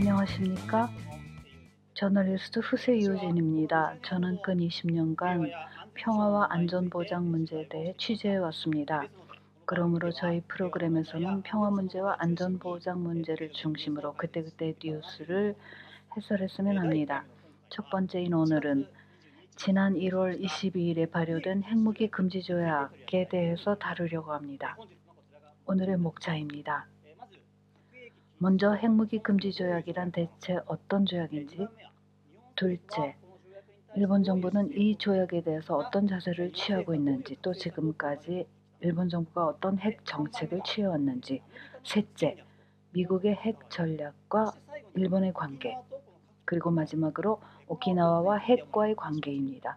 안녕하십니까? 저널리스트 후세 이호진입니다. 저는 근 20년간 평화와 안전보장 문제에 대해 취재해왔습니다. 그러므로 저희 프로그램에서는 평화 문제와 안전보장 문제를 중심으로 그때그때 뉴스를 해설했으면 합니다. 첫 번째인 오늘은 지난 1월 22일에 발효된 핵무기 금지 조약에 대해서 다루려고 합니다. 오늘의 목차입니다. 먼저 핵무기 금지 조약이란 대체 어떤 조약인지, 둘째, 일본 정부는 이 조약에 대해서 어떤 자세를 취하고 있는지, 또 지금까지 일본 정부가 어떤 핵 정책을 취해왔는지, 셋째, 미국의 핵 전략과 일본의 관계, 그리고 마지막으로 오키나와와 핵과의 관계입니다.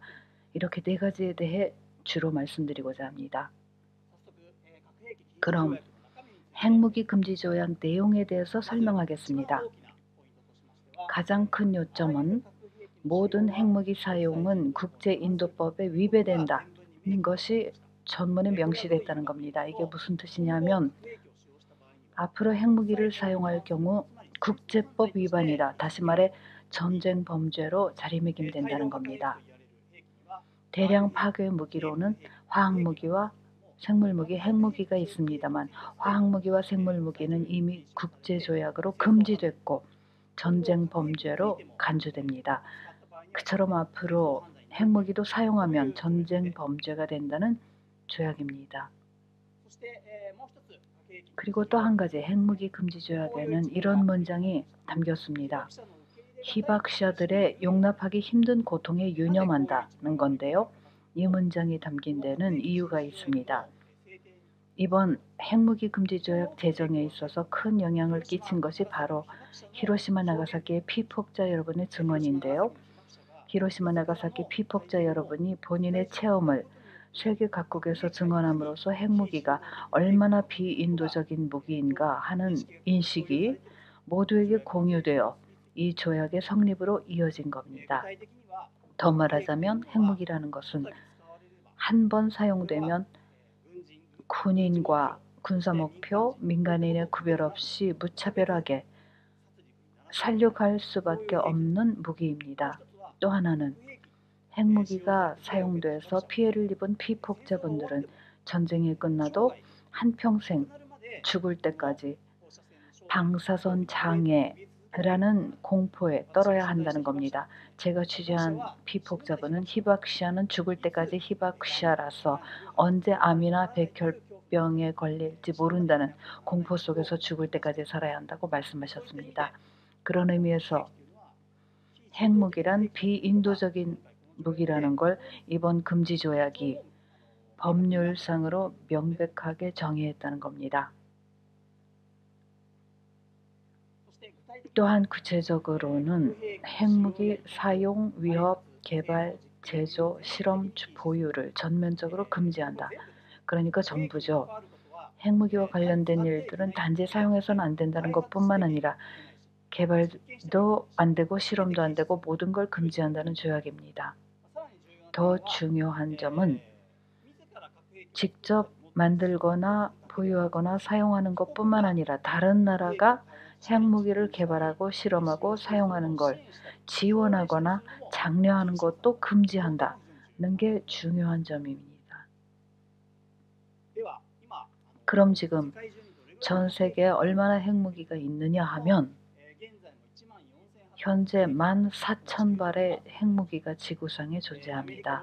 이렇게 네 가지에 대해 주로 말씀드리고자 합니다. 그럼 핵무기 금지 조약 내용에 대해서 설명하겠습니다. 가장 큰 요점은 모든 핵무기 사용은 국제인도법에 위배된다는 것이 전문에 명시됐다는 겁니다. 이게 무슨 뜻이냐면 앞으로 핵무기를 사용할 경우 국제법 위반이다. 다시 말해 전쟁 범죄로 자리매김된다는 겁니다. 대량 파괴 무기로는 화학무기와 생물무기, 핵무기가 있습니다만 화학무기와 생물무기는 이미 국제조약으로 금지됐고 전쟁 범죄로 간주됩니다. 그처럼 앞으로 핵무기도 사용하면 전쟁 범죄가 된다는 조약입니다. 그리고 또 한 가지 핵무기 금지 조약에는 이런 문장이 담겼습니다. 희박자들의 용납하기 힘든 고통에 유념한다는 건데요. 이 문장이 담긴 데는 이유가 있습니다. 이번 핵무기 금지 조약 제정에 있어서 큰 영향을 끼친 것이 바로 히로시마 나가사키의 피폭자 여러분의 증언인데요. 히로시마 나가사키 피폭자 여러분이 본인의 체험을 세계 각국에서 증언함으로써 핵무기가 얼마나 비인도적인 무기인가 하는 인식이 모두에게 공유되어 이 조약의 성립으로 이어진 겁니다. 더 말하자면 핵무기라는 것은 한 번 사용되면 군인과 군사목표, 민간인의 구별 없이 무차별하게 살육할 수밖에 없는 무기입니다. 또 하나는 핵무기가 사용돼서 피해를 입은 피폭자분들은 전쟁이 끝나도 한평생 죽을 때까지 방사선 장애라는 공포에 떨어야 한다는 겁니다. 제가 취재한 피폭자분은 히바쿠시아는 죽을 때까지 히바쿠시아라서 언제 암이나 백혈병에 걸릴지 모른다는 공포 속에서 죽을 때까지 살아야 한다고 말씀하셨습니다. 그런 의미에서 핵무기란 비인도적인 무기라는 걸 이번 금지 조약이 법률상으로 명백하게 정의했다는 겁니다. 또한 구체적으로는 핵무기 사용, 위협, 개발, 제조, 실험, 보유를 전면적으로 금지한다. 그러니까 전부죠. 핵무기와 관련된 일들은 단지 사용해서는 안 된다는 것뿐만 아니라 개발도 안 되고 실험도 안 되고 모든 걸 금지한다는 조약입니다. 더 중요한 점은 직접 만들거나 보유하거나 사용하는 것뿐만 아니라 다른 나라가 핵무기를 개발하고 실험하고 사용하는 걸 지원하거나 장려하는 것도 금지한다는 게 중요한 점입니다. 그럼 지금 전 세계에 얼마나 핵무기가 있느냐 하면 현재 14,000발의 핵무기가 지구상에 존재합니다.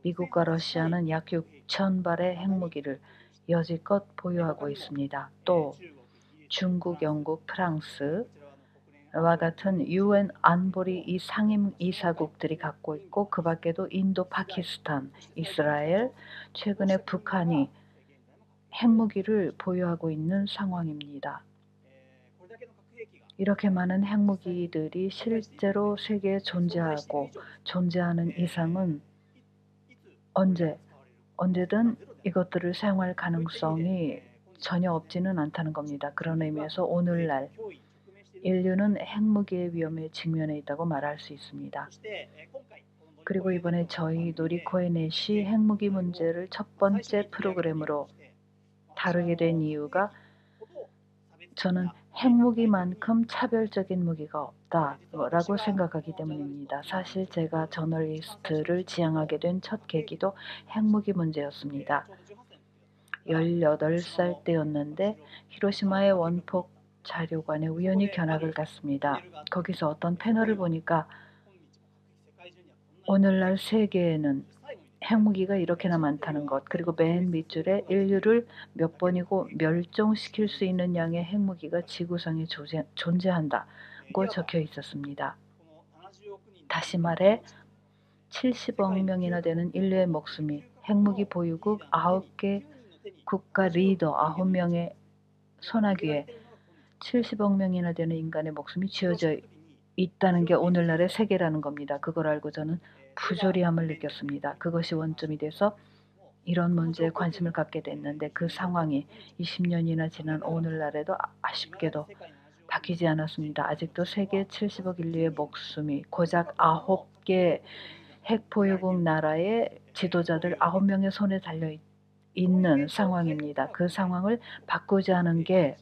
미국과 러시아는 약 6,000발의 핵무기를 여지껏 보유하고 있습니다. 또 중국, 영국, 프랑스와 같은 UN 안보리 이 상임 이사국들이 갖고 있고 그 밖에도 인도, 파키스탄, 이스라엘, 최근에 북한이 핵무기를 보유하고 있는 상황입니다. 이렇게 많은 핵무기들이 실제로 세계에 존재하고 존재하는 이상은 언제든 이것들을 사용할 가능성이 전혀 없지는 않다는 겁니다. 그런 의미에서 오늘날 인류는 핵무기의 위험에 직면해 있다고 말할 수 있습니다. 그리고 이번에 저희 노리코의 넷이 핵무기 문제를 첫 번째 프로그램으로 다루게 된 이유가 저는 핵무기만큼 차별적인 무기가 없다라고 생각하기 때문입니다. 사실 제가 저널리스트를 지향하게 된 첫 계기도 핵무기 문제였습니다. 18살 때였는데 히로시마의 원폭 자료관에 우연히 견학을 갔습니다. 거기서 어떤 패널을 보니까 오늘날 세계에는 핵무기가 이렇게나 많다는 것, 그리고 맨 밑줄에 인류를 몇 번이고 멸종시킬 수 있는 양의 핵무기가 지구상에 존재한다고 적혀 있었습니다. 다시 말해 70억 명이나 되는 인류의 목숨이 핵무기 보유국 9개 국가 리더 9명의 손아귀에 70억 명이나 되는 인간의 목숨이 쥐어져 있다는 게 오늘날의 세계라는 겁니다. 그걸 알고 저는 부조리함을 느꼈습니다. 그것이 원점이 돼서 이런 문제에 관심을 갖게 됐는데 그 상황이 20년이나 지난 오늘날에도 아쉽게도 바뀌지 않았습니다. 아직도 세계 70억 인류의 목숨이 고작 9개 핵보유국 나라의 지도자들 9명의 손에 달려 있는 상황입니다. 그 상황을 바꾸자 하는 게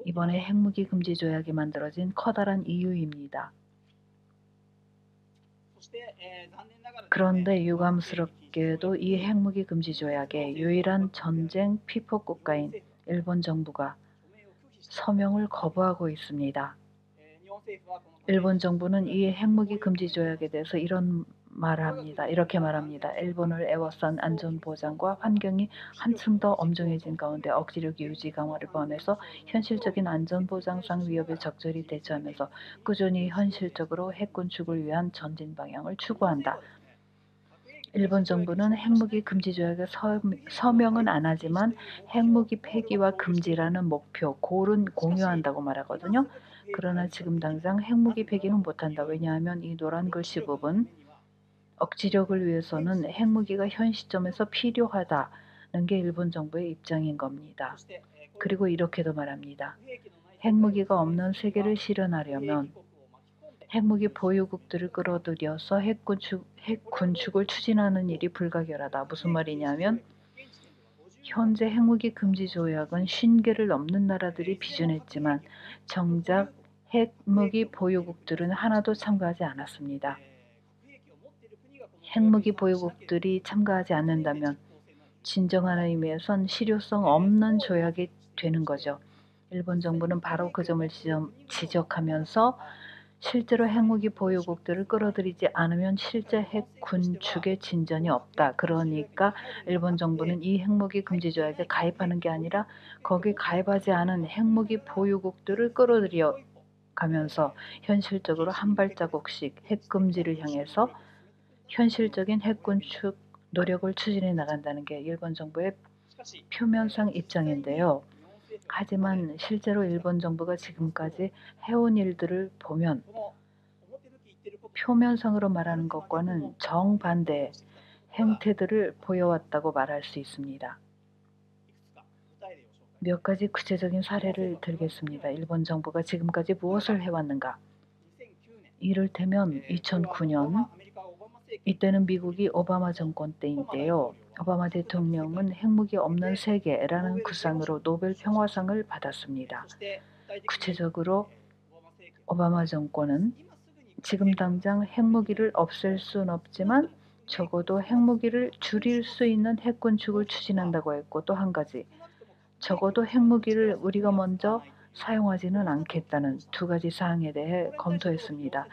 이번에 핵무기 금지 조약이 만들어진 커다란 이유입니다. 그런데 유감스럽게도 이 핵무기 금지 조약의 유일한 전쟁 피폭 국가인 일본 정부가 서명을 거부하고 있습니다. 일본 정부는 이 핵무기 금지 조약에 대해서 이렇게 말합니다. 일본을 에워싼 안전보장과 환경이 한층 더 엄중해진 가운데 억지력 유지 강화를 포함해서 현실적인 안전보장상 위협에 적절히 대처하면서 꾸준히 현실적으로 핵 군축을 위한 전진 방향을 추구한다. 일본 정부는 핵무기 금지 조약에 서명은 안 하지만 핵무기 폐기와 금지라는 목표, 골은 공유한다고 말하거든요. 그러나 지금 당장 핵무기 폐기는 못한다. 왜냐하면 이 노란 글씨 부분, 억지력을 위해서는 핵무기가 현 시점에서 필요하다는 게 일본 정부의 입장인 겁니다. 그리고 이렇게도 말합니다. 핵무기가 없는 세계를 실현하려면 핵무기 보유국들을 끌어들여서 핵 군축을 추진하는 일이 불가결하다. 무슨 말이냐면 현재 핵무기 금지 조약은 50개를 넘는 나라들이 비준했지만 정작 핵무기 보유국들은 하나도 참가하지 않았습니다. 핵무기 보유국들이 참가하지 않는다면 진정한 의미에선 실효성 없는 조약이 되는 거죠. 일본 정부는 바로 그 점을 지적하면서 실제로 핵무기 보유국들을 끌어들이지 않으면 실제 핵 군축의 진전이 없다. 그러니까 일본 정부는 이 핵무기 금지 조약에 가입하는 게 아니라 거기 가입하지 않은 핵무기 보유국들을 끌어들여 가면서 현실적으로 한 발자국씩 핵 금지를 향해서 현실적인 핵 군축 노력을 추진해 나간다는 게 일본 정부의 표면상 입장인데요. 하지만 실제로 일본 정부가 지금까지 해온 일들을 보면 표면상으로 말하는 것과는 정반대의 행태들을 보여왔다고 말할 수 있습니다. 몇 가지 구체적인 사례를 들겠습니다. 일본 정부가 지금까지 무엇을 해왔는가? 이를테면 2009년 이때는 미국이 오바마 정권 때인데요. 오바마 대통령은 핵무기 없는 세계라는 구상으로 노벨 평화상을 받았습니다. 구체적으로 오바마 정권은 지금 당장 핵무기를 없앨 수는 없지만 적어도 핵무기를 줄일 수 있는 핵 군축을 추진한다고 했고 또 한 가지 적어도 핵무기를 우리가 먼저 사용하지는 않겠다는 두 가지 사항에 대해 검토했습니다.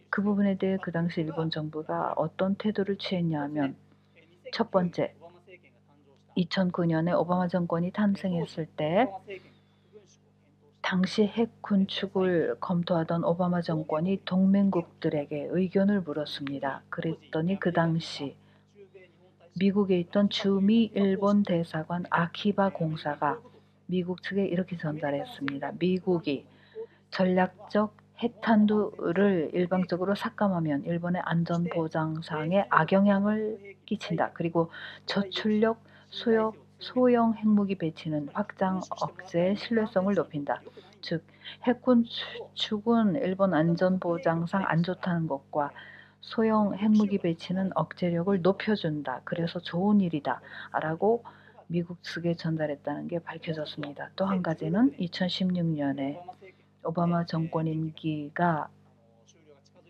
그 부분에 대해 그 당시 일본 정부가 어떤 태도를 취했냐 하면 첫 번째, 2009년에 오바마 정권이 탄생했을 때 당시 핵 군축을 검토하던 오바마 정권이 동맹국들에게 의견을 물었습니다. 그랬더니 그 당시 미국에 있던 주미 일본 대사관 아키바 공사가 미국 측에 이렇게 전달했습니다. 미국이 전략적 핵탄두를 일방적으로 삭감하면 일본의 안전보장상에 악영향을 끼친다. 그리고 저출력 소형 핵무기 배치는 확장 억제의 신뢰성을 높인다. 즉 핵군축은 일본 안전보장상 안 좋다는 것과 소형 핵무기 배치는 억제력을 높여준다. 그래서 좋은 일이다. 라고 미국 측에 전달했다는 게 밝혀졌습니다. 또 한 가지는 2016년에 오바마 정권 임기가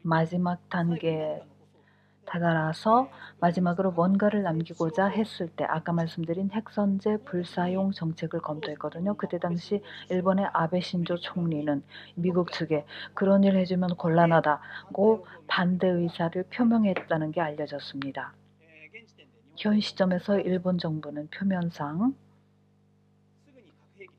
마지막 단계에 다다라서 마지막으로 뭔가를 남기고자 했을 때 아까 말씀드린 핵선제 불사용 정책을 검토했거든요. 그때 당시 일본의 아베 신조 총리는 미국 측에 그런 일 해주면 곤란하다고 반대 의사를 표명했다는 게 알려졌습니다. 현 시점에서 일본 정부는 표면상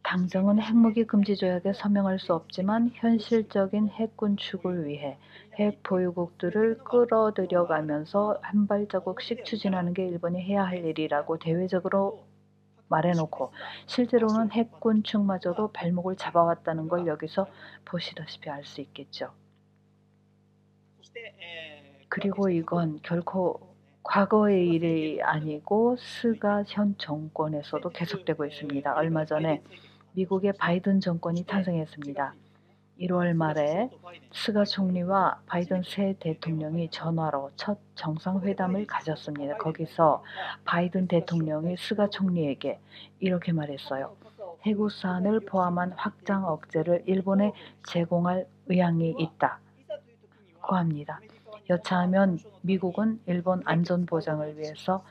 당장은 핵무기 금지 조약에 서명할 수 없지만 현실적인 핵 군축을 위해 핵 보유국들을 끌어들여가면서 한 발자국씩 추진하는 게 일본이 해야 할 일이라고 대외적으로 말해놓고 실제로는 핵 군축마저도 발목을 잡아왔다는 걸 여기서 보시다시피 알 수 있겠죠. 그리고 이건 결코 과거의 일이 아니고 스가 현 정권에서도 계속되고 있습니다. 얼마 전에 미국의 바이든 정권이 탄생했습니다. 1월 말에 스가 총리와 바이든 새 대통령이 전화로 첫 정상회담을 가졌습니다. 거기서 바이든 대통령이 스가 총리에게 이렇게 말했어요. 해구산을 포함한 확장 억제를 일본에 제공할 의향이 있다고 합니다. 여차하면 미국은 일본 안전 보장을 위해서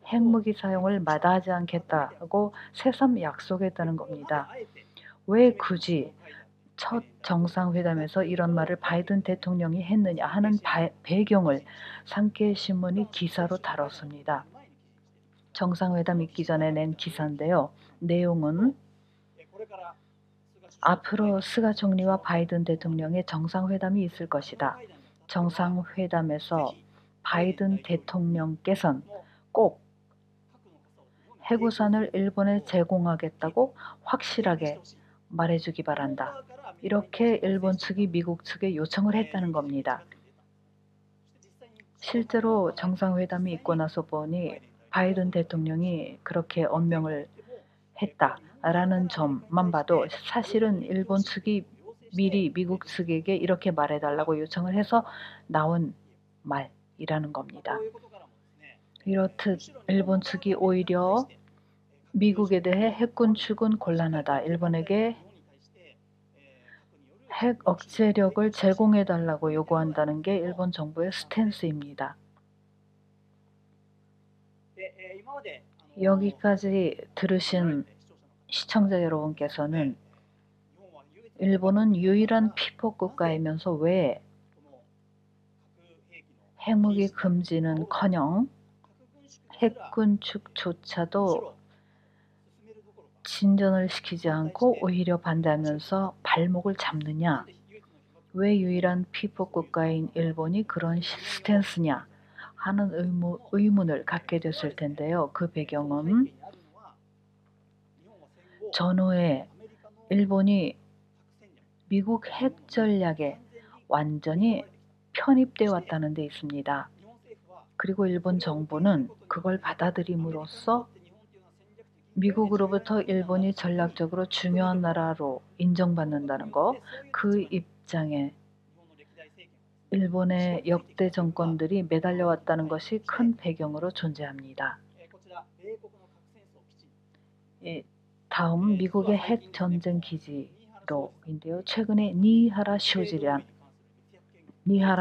핵무기 사용을 마다하지 않겠다고 새삼 약속했다는 겁니다. 왜 굳이 첫 정상회담에서 이런 말을 바이든 대통령이 했느냐 하는 배경을 산케이 신문이 기사로 다뤘습니다. 정상회담 있기 전에 낸 기사인데요. 내용은 앞으로 스가 총리와 바이든 대통령의 정상회담이 있을 것이다. 정상회담에서 바이든 대통령께서는 꼭 해구산을 일본에 제공하겠다고 확실하게 말해주기 바란다. 이렇게 일본 측이 미국 측에 요청을 했다는 겁니다. 실제로 정상회담이 있고 나서 보니 바이든 대통령이 그렇게 언명을 했다라는 점만 봐도 사실은 일본 측이 미리 미국 측에게 이렇게 말해달라고 요청을 해서 나온 말이라는 겁니다. 이렇듯 일본 측이 오히려 미국에 대해 핵 군축은 곤란하다. 일본에게 핵 억제력을 제공해달라고 요구한다는 게 일본 정부의 스탠스입니다. 여기까지 들으신 시청자 여러분께서는 일본은 유일한 피폭 국가이면서 왜 핵무기 금지는커녕 핵 군축조차도 진전을 시키지 않고 오히려 반대하면서 발목을 잡느냐? 왜 유일한 피폭 국가인 일본이 그런 스탠스냐? 하는 의문을 갖게 됐을 텐데요. 그 배경은 전후에 일본이 미국 핵 전략에 완전히 편입되어 왔다는 데 있습니다. 그리고 일본 정부는 그걸 받아들임으로써 미국으로부터 일본이 전략적으로 중요한 나라로 인정받는다는 거, 그 입장에 일본의 역대 정권들이 매달려 왔다는 것이 큰 배경으로 존재합니다. 다음 미국의 핵 전쟁 기지로인데요. 최근에 니하라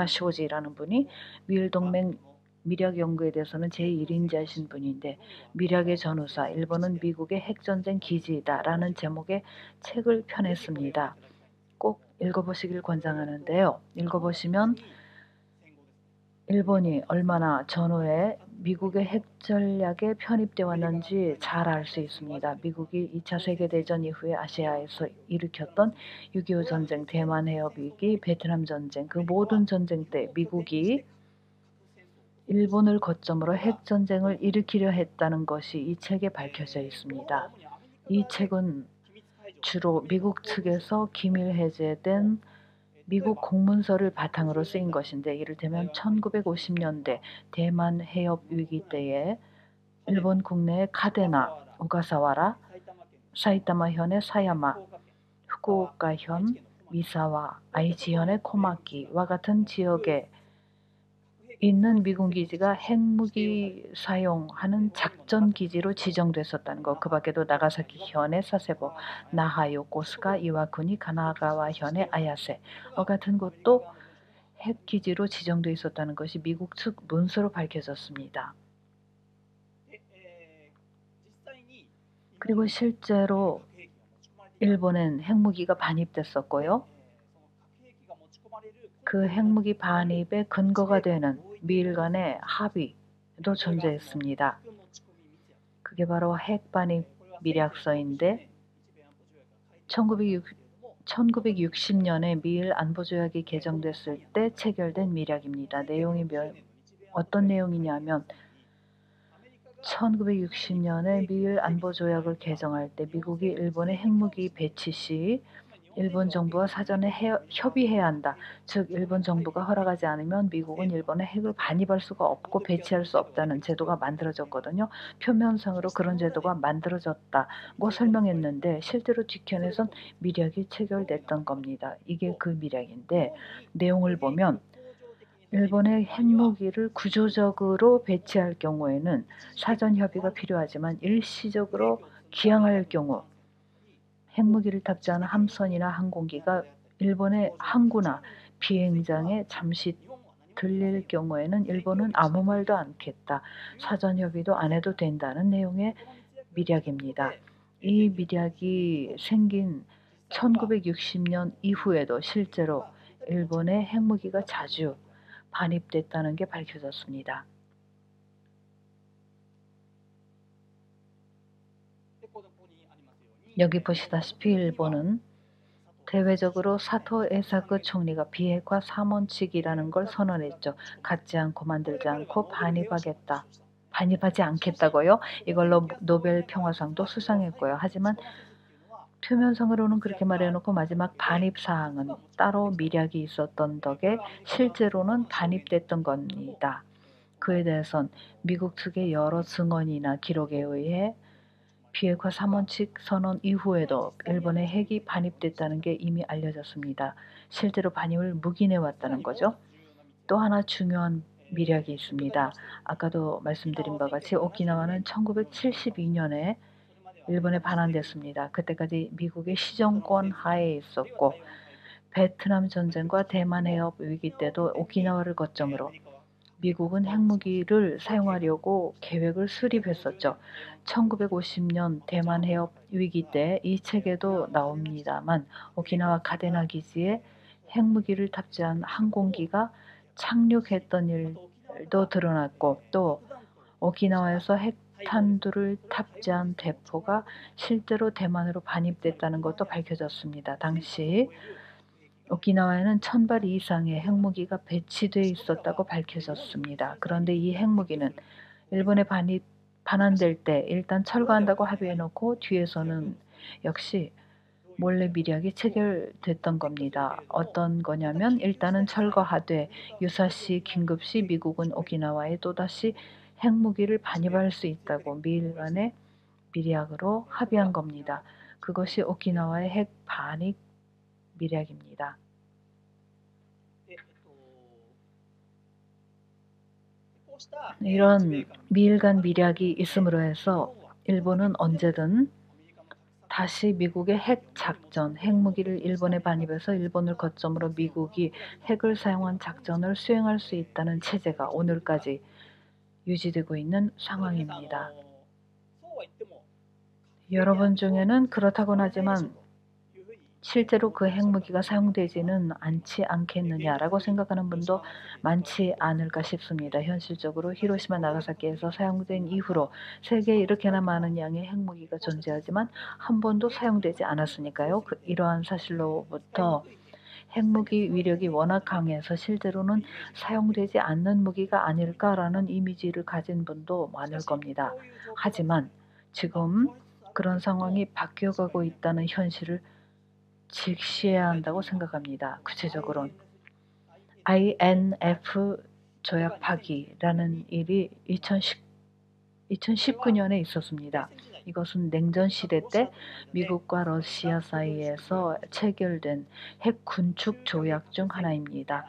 쇼지라는 분이 미일동맹 미략 연구에 대해서는 제1인자이신 분인데 미략의 전후사 일본은 미국의 핵전쟁 기지이다라는 제목의 책을 펴냈습니다. 꼭 읽어보시길 권장하는데요. 읽어보시면 일본이 얼마나 전후에 미국의 핵 전략에 편입되어 왔는지 잘 알 수 있습니다. 미국이 2차 세계대전 이후에 아시아에서 일으켰던 6.25 전쟁, 대만 해협 위기, 베트남 전쟁, 그 모든 전쟁 때 미국이 일본을 거점으로 핵전쟁을 일으키려 했다는 것이 이 책에 밝혀져 있습니다. 이 책은 주로 미국 측에서 기밀 해제된 미국 공문서를 바탕으로 쓰인 것인데 이를테면 1950년대 대만 해협 위기 때에 일본 국내의 카데나, 오가사와라, 사이타마현의 사야마, 후쿠오카현, 미사와, 아이치현의 코마키와 같은 지역에 있는 미군 기지가 핵무기 사용하는 작전 기지로 지정됐었다는 것. 그 밖에도 나가사키 현의 사세보, 나하 요코스카, 이와쿠니, 가나가와 현의 아야세 같은 곳도 핵 기지로 지정돼 있었다는 것이 미국 측 문서로 밝혀졌습니다. 그리고 실제로 일본엔 핵무기가 반입됐었고요. 그 핵무기 반입의 근거가 되는 미일 간의 합의도 존재했습니다. 그게 바로 핵반입 미략서인데 1960년에 미일 안보조약이 개정됐을 때 체결된 미략입니다. 내용이 어떤 내용이냐면 1960년에 미일 안보조약을 개정할 때 미국이 일본의 핵무기 배치 시 일본 정부와 사전에 협의해야 한다. 즉 일본 정부가 허락하지 않으면 미국은 일본의 핵을 반입할 수가 없고 배치할 수 없다는 제도가 만들어졌거든요. 표면상으로 그런 제도가 만들어졌다고 설명했는데 실제로 뒤편에선 미략이 체결됐던 겁니다. 이게 그 미략인데 내용을 보면 일본의 핵무기를 구조적으로 배치할 경우에는 사전 협의가 필요하지만 일시적으로 기항할 경우 핵무기를 탑재하는 함선이나 항공기가 일본의 항구나 비행장에 잠시 들릴 경우에는 일본은 아무 말도 않겠다. 사전 협의도 안 해도 된다는 내용의 미략입니다. 이 미략이 생긴 1960년 이후에도 실제로 일본의 핵무기가 자주 반입됐다는 게 밝혀졌습니다. 여기 보시다시피 일본은 대외적으로 사토 에사그 총리가 비핵화 3원칙이라는 걸 선언했죠. 갖지 않고 만들지 않고 반입하겠다. 반입하지 않겠다고요? 이걸로 노벨 평화상도 수상했고요. 하지만 표면상으로는 그렇게 말해놓고 마지막 반입 사항은 따로 미략이 있었던 덕에 실제로는 반입됐던 겁니다. 그에 대해선 미국 측의 여러 증언이나 기록에 의해 비핵화 3원칙 선언 이후에도 일본의 핵이 반입됐다는 게 이미 알려졌습니다. 실제로 반입을 묵인해 왔다는 거죠. 또 하나 중요한 미략이 있습니다. 아까도 말씀드린 바와 같이 오키나와는 1972년에 일본에 반환됐습니다. 그때까지 미국의 시정권 하에 있었고 베트남 전쟁과 대만 해협 위기 때도 오키나와를 거점으로 미국은 핵무기를 사용하려고 계획을 수립했었죠. 1950년 대만 해협 위기 때 이 책에도 나옵니다만 오키나와 가데나 기지에 핵무기를 탑재한 항공기가 착륙했던 일도 드러났고 또 오키나와에서 핵탄두를 탑재한 대포가 실제로 대만으로 반입됐다는 것도 밝혀졌습니다. 당시 오키나와에는 1000발 이상의 핵무기가 배치돼 있었다고 밝혀졌습니다. 그런데 이 핵무기는 일본에 반환될 때 일단 철거한다고 합의해놓고 뒤에서는 역시 몰래 미략이 체결됐던 겁니다. 어떤 거냐면 일단은 철거하되 유사시 긴급시 미국은 오키나와에 또다시 핵무기를 반입할 수 있다고 미일 간의 미략으로 합의한 겁니다. 그것이 오키나와의 핵 반입 미략입니다. 이런 미일 간 미략이 있음으로 해서 일본은 언제든 다시 미국의 핵 작전, 핵무기를 일본에 반입해서 일본을 거점으로 미국이 핵을 사용한 작전을 수행할 수 있다는 체제가 오늘까지 유지되고 있는 상황입니다. 여러분 중에는 그렇다고는 하지만 실제로 그 핵무기가 사용되지는 않지 않겠느냐라고 생각하는 분도 많지 않을까 싶습니다. 현실적으로 히로시마 나가사키에서 사용된 이후로 세계에 이렇게나 많은 양의 핵무기가 존재하지만 한 번도 사용되지 않았으니까요. 이러한 사실로부터 핵무기 위력이 워낙 강해서 실제로는 사용되지 않는 무기가 아닐까라는 이미지를 가진 분도 많을 겁니다. 하지만 지금 그런 상황이 바뀌어가고 있다는 현실을 직시해야 한다고 생각합니다. 구체적으로는 INF 조약 파기라는 일이 2019년에 있었습니다. 이것은 냉전 시대 때 미국과 러시아 사이에서 체결된 핵 군축 조약 중 하나입니다.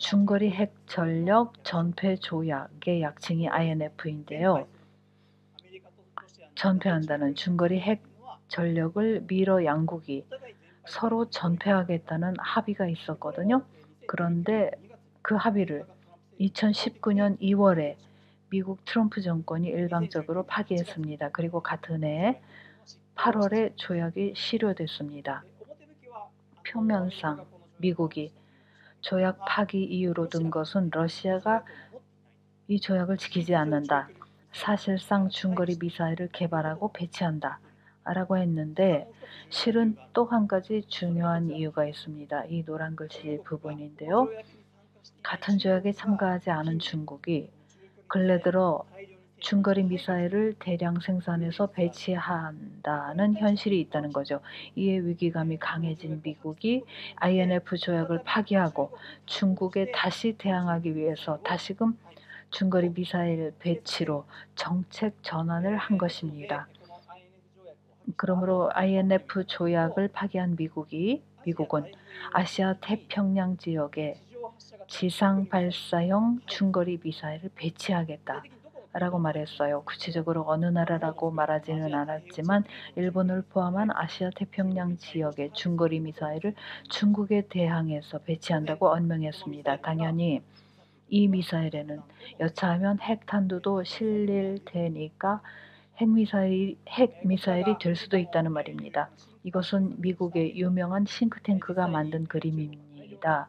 중거리 핵 전력 전폐 조약의 약칭이 INF인데요. 전폐한다는 중거리 핵 전력을 미러 양국이 서로 전폐하겠다는 합의가 있었거든요. 그런데 그 합의를 2019년 2월에 미국 트럼프 정권이 일방적으로 파기했습니다. 그리고 같은 해 8월에 조약이 실효됐습니다. 표면상 미국이 조약 파기 이유로 든 것은 러시아가 이 조약을 지키지 않는다. 사실상 중거리 미사일을 개발하고 배치한다. 라고 했는데 실은 또 한 가지 중요한 이유가 있습니다. 이 노란 글씨 부분인데요. 같은 조약에 참가하지 않은 중국이 근래 들어 중거리 미사일을 대량 생산해서 배치한다는 현실이 있다는 거죠. 이에 위기감이 강해진 미국이 INF 조약을 파기하고 중국에 다시 대항하기 위해서 다시금 중거리 미사일 배치로 정책 전환을 한 것입니다. 그러므로 INF 조약을 파기한 미국은 아시아 태평양 지역에 지상 발사형 중거리 미사일을 배치하겠다. 라고 말했어요. 구체적으로 어느 나라라고 말하지는 않았지만 일본을 포함한 아시아 태평양 지역의 중거리 미사일을 중국에 대항해서 배치한다고 언명했습니다. 당연히 이 미사일에는 여차하면 핵탄두도 실릴 테니까 핵미사일이 될 수도 있다는 말입니다. 이것은 미국의 유명한 싱크탱크가 만든 그림입니다.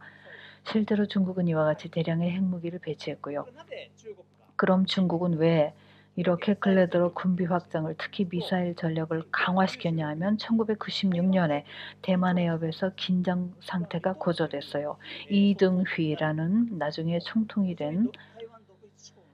실제로 중국은 이와 같이 대량의 핵무기를 배치했고요. 그럼 중국은 왜 이렇게 근래 들어 군비 확장을 특히 미사일 전력을 강화시켰냐 하면 1996년에 대만 해협에서 긴장 상태가 고조됐어요. 이등휘라는 나중에 총통이 된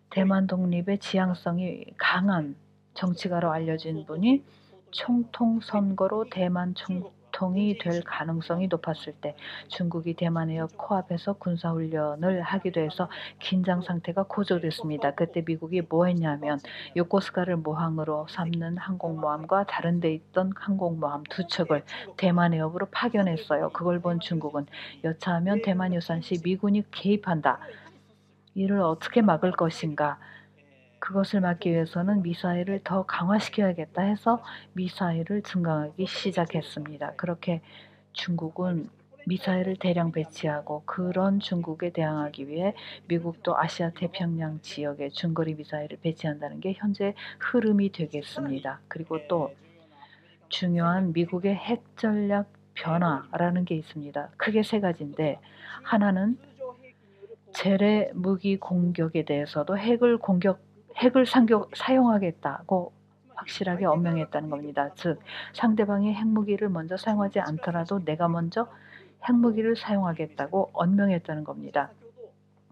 대만 독립의 지향성이 강한 정치가로 알려진 분이 총통 선거로 대만 총통이 될 가능성이 높았을 때 중국이 대만 해협 코앞에서 군사훈련을 하기도 해서 긴장 상태가 고조됐습니다. 그때 미국이 뭐 했냐면 요코스카를 모항으로 삼는 항공모함과 다른 데 있던 항공모함 두 척을 대만 해협으로 파견했어요. 그걸 본 중국은 여차하면 대만 유산시 미군이 개입한다. 이를 어떻게 막을 것인가? 그것을 막기 위해서는 미사일을 더 강화시켜야겠다 해서 미사일을 증강하기 시작했습니다. 그렇게 중국은 미사일을 대량 배치하고 그런 중국에 대항하기 위해 미국도 아시아 태평양 지역에 중거리 미사일을 배치한다는 게 현재 흐름이 되겠습니다. 그리고 또 중요한 미국의 핵 전략 변화라는 게 있습니다. 크게 세 가지인데 하나는 재래 무기 공격에 대해서도 핵을 사용하겠다고 확실하게 언명했다는 겁니다. 즉 상대방이 핵무기를 먼저 사용하지 않더라도 내가 먼저 핵무기를 사용하겠다고 언명했다는 겁니다.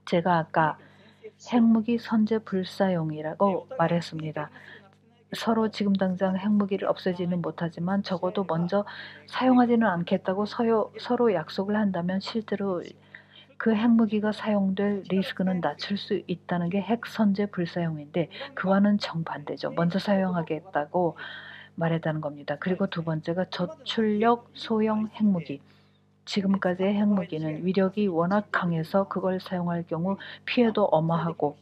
제가 아까 핵무기 선제 불사용이라고 말했습니다. 서로 지금 당장 핵무기를 없애지는 못하지만 적어도 먼저 사용하지는 않겠다고 서로 약속을 한다면 실제로 그 핵무기가 사용될 리스크는 낮출 수 있다는 게 핵선제 불사용인데 그와는 정반대죠. 먼저 사용하겠다고 말했다는 겁니다. 그리고 두 번째가 저출력 소형 핵무기. 지금까지의 핵무기는 위력이 워낙 강해서 그걸 사용할 경우 피해도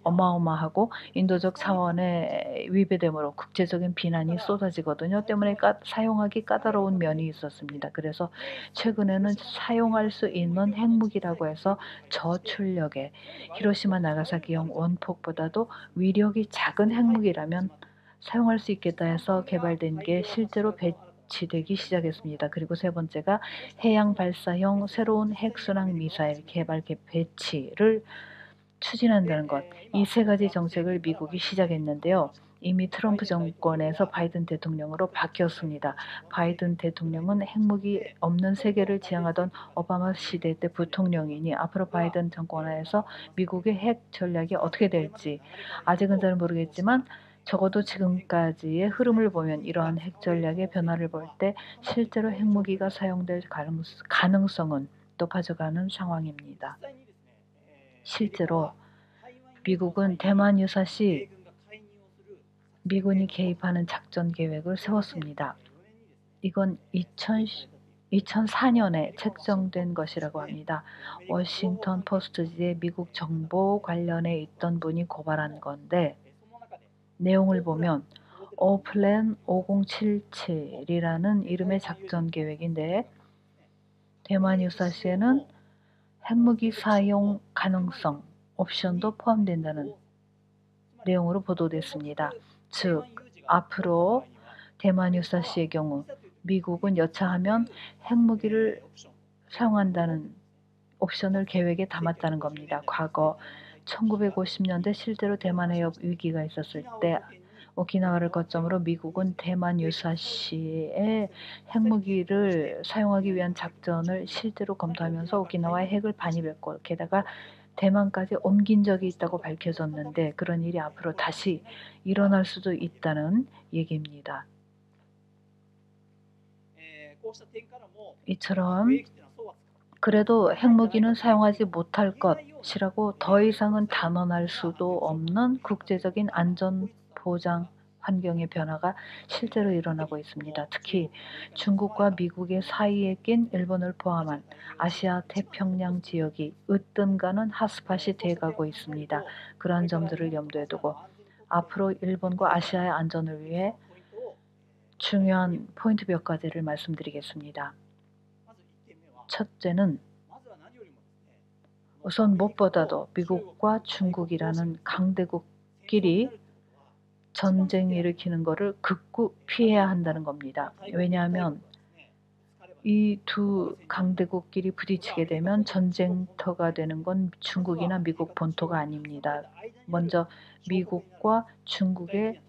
어마어마하고 인도적 차원의 위배되므로 국제적인 비난이 쏟아지거든요. 때문에 사용하기 까다로운 면이 있었습니다. 그래서 최근에는 사용할 수 있는 핵무기라고 해서 저출력의 히로시마 나가사키형 원폭보다도 위력이 작은 핵무기라면 사용할 수 있겠다 해서 개발된 게 실제로 배치되기 시작했습니다. 그리고 세 번째가 해양 발사형 새로운 핵순항 미사일 개발 배치를 추진한다는 것. 이 세 가지 정책을 미국이 시작했는데요. 이미 트럼프 정권에서 바이든 대통령으로 바뀌었습니다. 바이든 대통령은 핵무기 없는 세계를 지향하던 오바마 시대 때 부통령이니 앞으로 바이든 정권 하에서 미국의 핵 전략이 어떻게 될지 아직은 잘 모르겠지만 적어도 지금까지의 흐름을 보면 이러한 핵 전략의 변화를 볼 때 실제로 핵무기가 사용될 가능성은 높아져가는 상황입니다. 실제로 미국은 대만 유사시 미군이 개입하는 작전 계획을 세웠습니다. 이건 2004년에 책정된 것이라고 합니다. 워싱턴 포스트지에 미국 정보 관련에 있던 분이 고발한 건데 내용을 보면 오플랜 5077이라는 이름의 작전 계획인데 대만 유사시에는 핵무기 사용 가능성 옵션도 포함된다는 내용으로 보도됐습니다. 즉 앞으로 대만 유사시의 경우 미국은 여차하면 핵무기를 사용한다는 옵션을 계획에 담았다는 겁니다. 과거 1950년대 실제로 대만 해협 위기가 있었을 때 오키나와를 거점으로 미국은 대만 유사시에 핵무기를 사용하기 위한 작전을 실제로 검토하면서 오키나와에 핵을 반입했고 게다가 대만까지 옮긴 적이 있다고 밝혀졌는데 그런 일이 앞으로 다시 일어날 수도 있다는 얘기입니다. 이처럼 그래도 핵무기는 사용하지 못할 것이라고 더 이상은 단언할 수도 없는 국제적인 안전보장 환경의 변화가 실제로 일어나고 있습니다. 특히 중국과 미국의 사이에 낀 일본을 포함한 아시아 태평양 지역이 으뜸가는 핫스팟이 돼가고 있습니다. 그러한 점들을 염두에 두고 앞으로 일본과 아시아의 안전을 위해 중요한 포인트 몇 가지를 말씀드리겠습니다. 첫째는 우선 무엇보다도 미국과 중국이라는 강대국끼리 전쟁을 일으키는 것을 극구 피해야 한다는 겁니다. 왜냐하면 이 두 강대국끼리 부딪히게 되면 전쟁터가 되는 건 중국이나 미국 본토가 아닙니다. 먼저 미국과 중국의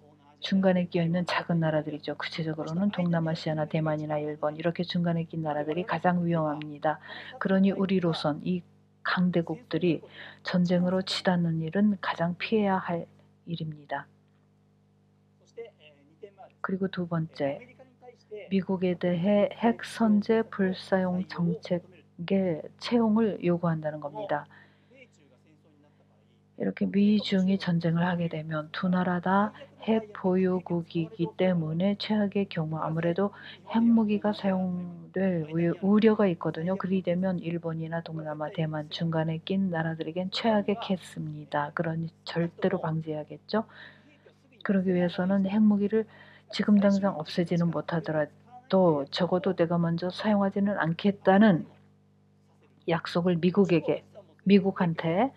중간에 끼어있는 작은 나라들이죠. 구체적으로는 동남아시아나 대만이나 일본 이렇게 중간에 낀 나라들이 가장 위험합니다. 그러니 우리로선 이 강대국들이 전쟁으로 치닫는 일은 가장 피해야 할 일입니다. 그리고 두 번째, 미국에 대해 핵 선제 불사용 정책의 채용을 요구한다는 겁니다. 이렇게 미중이 전쟁을 하게 되면 두 나라 다 핵 보유국이기 때문에 최악의 경우 아무래도 핵무기가 사용될 우려가 있거든요. 그리 되면 일본이나 동남아, 대만 중간에 낀 나라들에겐 최악의 케이스입니다. 그러니 절대로 방지해야겠죠. 그러기 위해서는 핵무기를 지금 당장 없애지는 못하더라도 적어도 내가 먼저 사용하지는 않겠다는 약속을 미국한테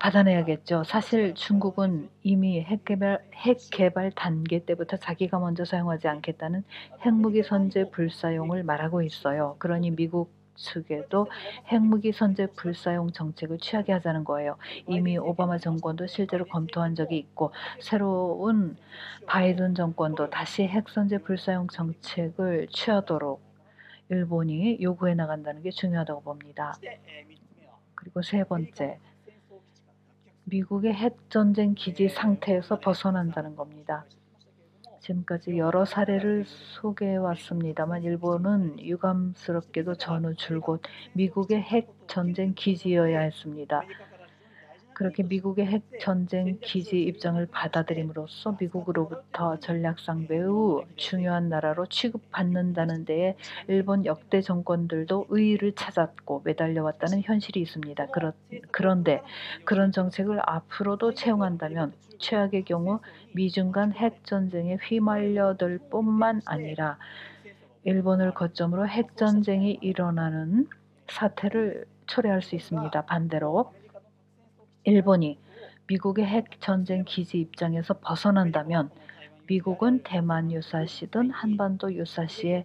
받아내야겠죠. 사실 중국은 이미 핵 개발 단계 때부터 자기가 먼저 사용하지 않겠다는 핵무기 선제 불사용을 말하고 있어요. 그러니 미국 측에도 핵무기 선제 불사용 정책을 취하게 하자는 거예요. 이미 오바마 정권도 실제로 검토한 적이 있고 새로운 바이든 정권도 다시 핵 선제 불사용 정책을 취하도록 일본이 요구해 나간다는 게 중요하다고 봅니다. 그리고 세 번째, 미국의 핵전쟁 기지 상태에서 벗어난다는 겁니다. 지금까지 여러 사례를 소개해 왔습니다만 일본은 유감스럽게도 전후 줄곧 미국의 핵전쟁 기지여야 했습니다. 그렇게 미국의 핵전쟁 기지 입장을 받아들임으로써 미국으로부터 전략상 매우 중요한 나라로 취급받는다는 데에 일본 역대 정권들도 의의를 찾았고 매달려왔다는 현실이 있습니다. 그런데 그런 정책을 앞으로도 채용한다면 최악의 경우 미중 간 핵전쟁에 휘말려들 뿐만 아니라 일본을 거점으로 핵전쟁이 일어나는 사태를 초래할 수 있습니다. 반대로 일본이 미국의 핵전쟁 기지 입장에서 벗어난다면 미국은 대만 유사시든 한반도 유사시에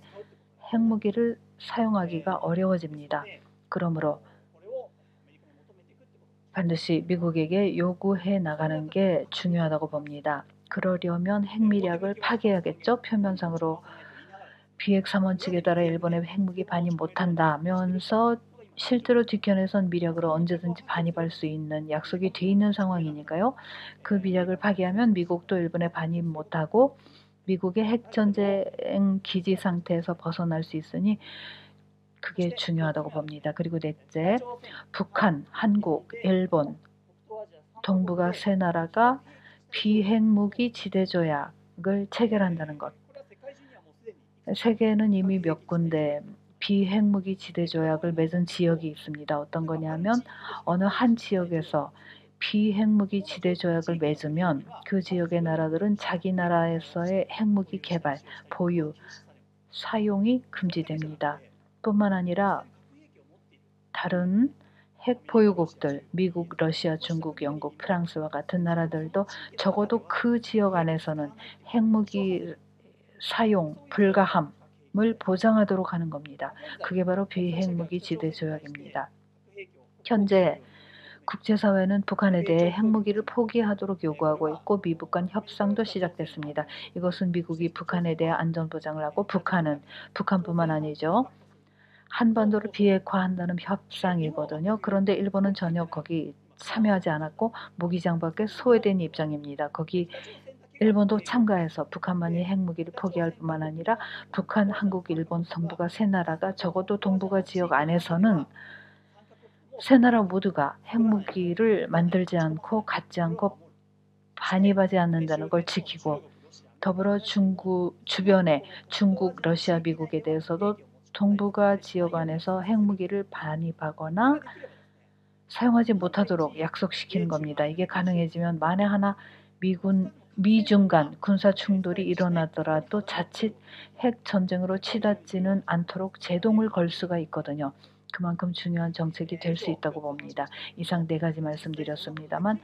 핵무기를 사용하기가 어려워집니다. 그러므로 반드시 미국에게 요구해 나가는 게 중요하다고 봅니다. 그러려면 핵미략을 파괴해야겠죠. 표면상으로 비핵 3원칙에 따라 일본의 핵무기 반입 못한다면서 실제로 뒤편에선 미략으로 언제든지 반입할 수 있는 약속이 돼 있는 상황이니까요. 그 미략을 파기하면 미국도 일본에 반입 못하고 미국의 핵전쟁 기지 상태에서 벗어날 수 있으니 그게 중요하다고 봅니다. 그리고 넷째, 북한, 한국, 일본, 동북아 세 나라가 비핵무기 지대조약을 체결한다는 것. 세계에는 이미 몇 군데 비핵무기 지대 조약을 맺은 지역이 있습니다. 어떤 거냐면 어느 한 지역에서 비핵무기 지대 조약을 맺으면 그 지역의 나라들은 자기 나라에서의 핵무기 개발, 보유, 사용이 금지됩니다. 뿐만 아니라 다른 핵 보유국들, 미국, 러시아, 중국, 영국, 프랑스와 같은 나라들도 적어도 그 지역 안에서는 핵무기 사용 불가함을 보장하도록 하는 겁니다. 그게 바로 비핵무기 지대 조약입니다. 현재 국제사회는 북한에 대해 핵무기를 포기하도록 요구하고 있고 미국 간 협상도 시작됐습니다. 이것은 미국이 북한에 대해 안전보장을 하고 북한뿐만 아니죠. 한반도를 비핵화한다는 협상이거든요. 그런데 일본은 전혀 거기 참여하지 않았고 무기장밖에 소외된 입장입니다. 거기 일본도 참가해서 북한만이 핵무기를 포기할 뿐만 아니라 북한, 한국, 일본, 동북아 세 나라가 적어도 동북아 지역 안에서는 세 나라 모두가 핵무기를 만들지 않고 갖지 않고 반입하지 않는다는 걸 지키고 더불어 중국 주변에 중국, 러시아, 미국에 대해서도 동북아 지역 안에서 핵무기를 반입하거나 사용하지 못하도록 약속시키는 겁니다. 이게 가능해지면 만에 하나 미중 간 군사 충돌이 일어나더라도 자칫 핵 전쟁으로 치닫지는 않도록 제동을 걸 수가 있거든요. 그만큼 중요한 정책이 될 수 있다고 봅니다. 이상 네 가지 말씀드렸습니다만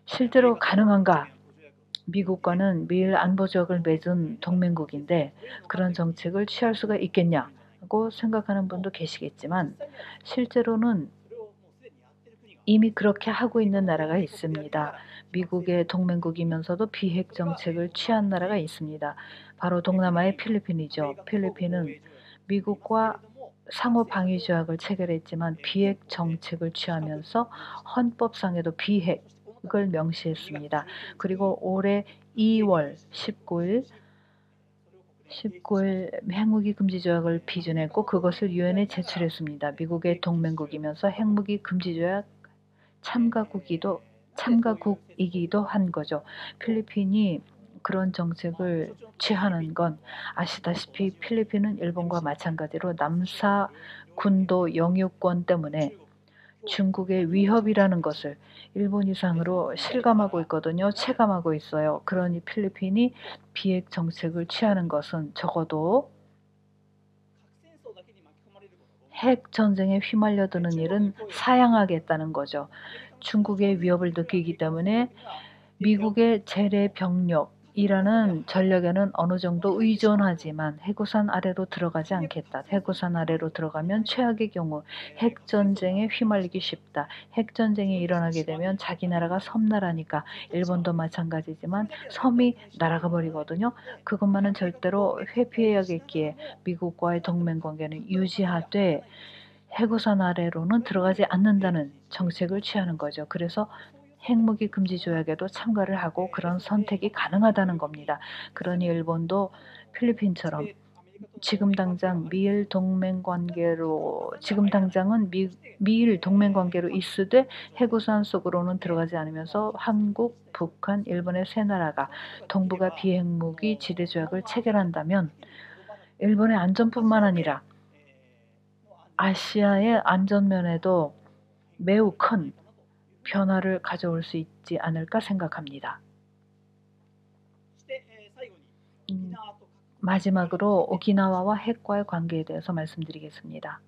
실제로 가능한가? 미국과는 미일 안보조약을 맺은 동맹국인데 그런 정책을 취할 수가 있겠냐고 생각하는 분도 계시겠지만 실제로는 이미 그렇게 하고 있는 나라가 있습니다. 미국의 동맹국이면서도 비핵 정책을 취한 나라가 있습니다. 바로 동남아의 필리핀이죠. 필리핀은 미국과 상호 방위 조약을 체결했지만 비핵 정책을 취하면서 헌법상에도 비핵을 명시했습니다. 그리고 올해 2월 19일 핵무기 금지 조약을批准했고 그것을 유엔에 제출했습니다. 미국의 동맹국이면서 핵무기 금지 조약 참가국이기도 한 거죠. 필리핀이 그런 정책을 취하는 건 아시다시피 필리핀은 일본과 마찬가지로 남사 군도 영유권 때문에 중국의 위협이라는 것을 일본 이상으로 실감하고 있거든요. 체감하고 있어요. 그러니 필리핀이 비핵 정책을 취하는 것은 적어도 핵 전쟁에 휘말려드는 일은 사양하겠다는 거죠. 중국의 위협을 느끼기 때문에 미국의 재래 병력이라는 전력에는 어느 정도 의존하지만 해구산 아래로 들어가지 않겠다. 해구산 아래로 들어가면 최악의 경우 핵 전쟁에 휘말리기 쉽다. 핵 전쟁이 일어나게 되면 자기 나라가 섬나라니까 일본도 마찬가지지만 섬이 날아가 버리거든요. 그것만은 절대로 회피해야겠기에 미국과의 동맹 관계는 유지하되 해구산 아래로는 들어가지 않는다는 정책을 취하는 거죠. 그래서 핵무기 금지 조약에도 참가를 하고 그런 선택이 가능하다는 겁니다. 그러니 일본도 필리핀처럼 지금 당장은 미일 동맹 관계로 있으되 해구산 속으로는 들어가지 않으면서 한국, 북한, 일본의 세 나라가 동북아 비핵무기 지대 조약을 체결한다면 일본의 안전뿐만 아니라 아시아의 안전면에도 매우 큰 변화를 가져올 수 있지 않을까 생각합니다. 마지막으로 오키나와와 핵과의 관계에 대해서 말씀드리겠습니다.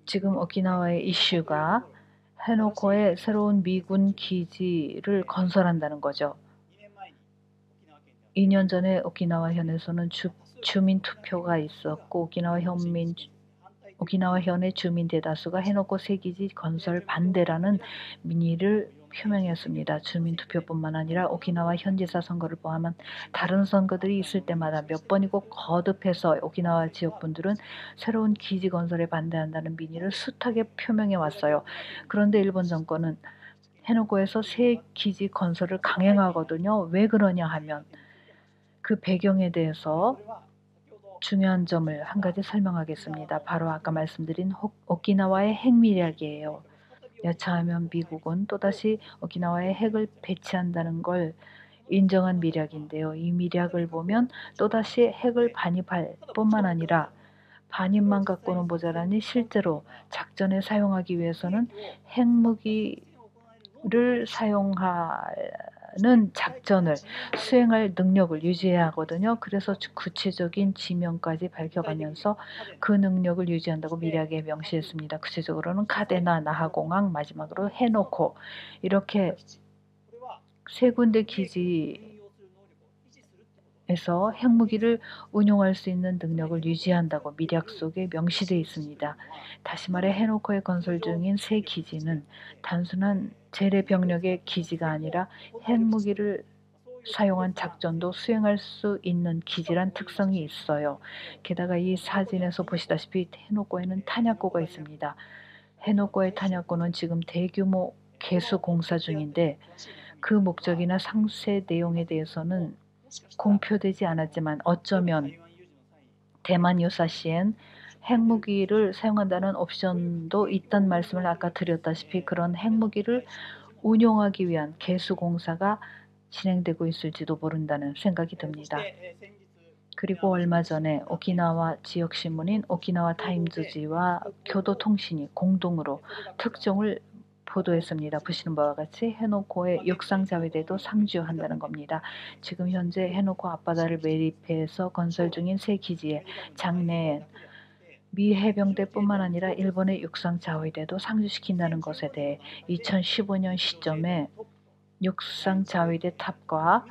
지금 오키나와의 이슈가 해노코에 새로운 미군 기지를 건설한다는 거죠. 2년 전에 오키나와 현에서는 주민 투표가 있었고 오키나와 현의 주민 대다수가 해노코 새 기지 건설 반대라는 민의를 표명했습니다. 주민 투표뿐만 아니라 오키나와 현지사 선거를 포함한 다른 선거들이 있을 때마다 몇 번이고 거듭해서 오키나와 지역분들은 새로운 기지 건설에 반대한다는 민의를 숱하게 표명해 왔어요. 그런데 일본 정권은 해노코에서 새 기지 건설을 강행하거든요. 왜 그러냐 하면 그 배경에 대해서 중요한 점을 한 가지 설명하겠습니다. 바로 아까 말씀드린 오키나와의 핵미략이에요. 여차하면 미국은 또다시 오키나와에 핵을 배치한다는 걸 인정한 미략인데요. 이 미략을 보면 또다시 핵을 반입할 뿐만 아니라 반입만 갖고는 모자라니 실제로 작전에 사용하기 위해서는 핵무기를 사용하는 작전을 수행할 능력을 유지해야 하거든요. 그래서 구체적인 지명까지 밝혀가면서 그 능력을 유지한다고 미략에 명시했습니다. 구체적으로는 카데나, 나하공항, 마지막으로 해놓고 이렇게 세 군데 기지에서 핵무기를 운용할 수 있는 능력을 유지한다고 미략 속에 명시되어 있습니다. 다시 말해 해놓고에 건설 중인 세 기지는 단순한 재래 병력의 기지가 아니라 핵무기를 사용한 작전도 수행할 수 있는 기지란 특성이 있어요. 게다가 이 사진에서 보시다시피 해놓고에는 탄약고가 있습니다. 해놓고의 탄약고는 지금 대규모 개수 공사 중인데 그 목적이나 상세 내용에 대해서는 공표되지 않았지만 어쩌면 대만 유사시엔 핵무기를 사용한다는 옵션도 있단 말씀을 아까 드렸다시피 그런 핵무기를 운용하기 위한 개수 공사가 진행되고 있을지도 모른다는 생각이 듭니다. 그리고 얼마 전에 오키나와 지역신문인 오키나와 타임즈지와 교도통신이 공동으로 특종을 보도했습니다. 보시는 바와 같이 해놓고의 육상자위대도 상주한다는 겁니다. 지금 현재 해놓고 앞바다를 매립해서 건설 중인 새 기지에 장래엔 미 해병대뿐만 아니라 일본의 육상자위대도 상주시킨다는 것에 대해 2015년 시점에 육상자위대 탑과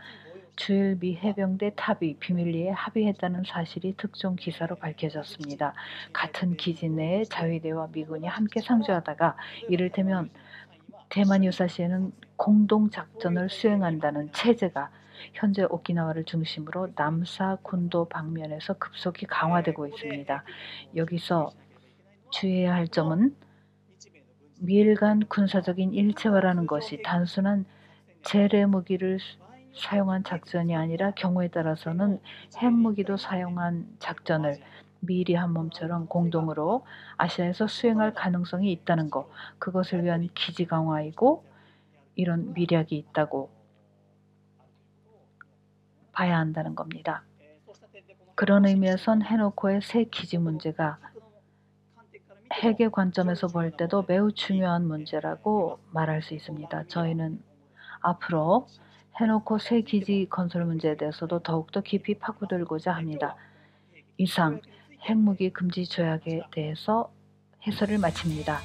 주일 미 해병대 탑이 비밀리에 합의했다는 사실이 특종 기사로 밝혀졌습니다. 같은 기지 내에 자위대와 미군이 함께 상주하다가 이를테면 대만 유사시에는 공동작전을 수행한다는 체제가 현재 오키나와를 중심으로 남사 군도 방면에서 급속히 강화되고 있습니다. 여기서 주의해야 할 점은 미일 간 군사적인 일체화라는 것이 단순한 재래 무기를 사용한 작전이 아니라 경우에 따라서는 핵무기도 사용한 작전을 미일이 한 몸처럼 공동으로 아시아에서 수행할 가능성이 있다는 것, 그것을 위한 기지 강화이고 이런 미략이 있다고 봐야 한다는 겁니다. 그런 의미에선 해놓고의 새 기지 문제가 핵의 관점에서 볼 때도 매우 중요한 문제라고 말할 수 있습니다. 저희는 앞으로 해놓고 새 기지 건설 문제에 대해서도 더욱더 깊이 파고들고자 합니다. 이상 핵무기 금지 조약에 대해서 해설을 마칩니다.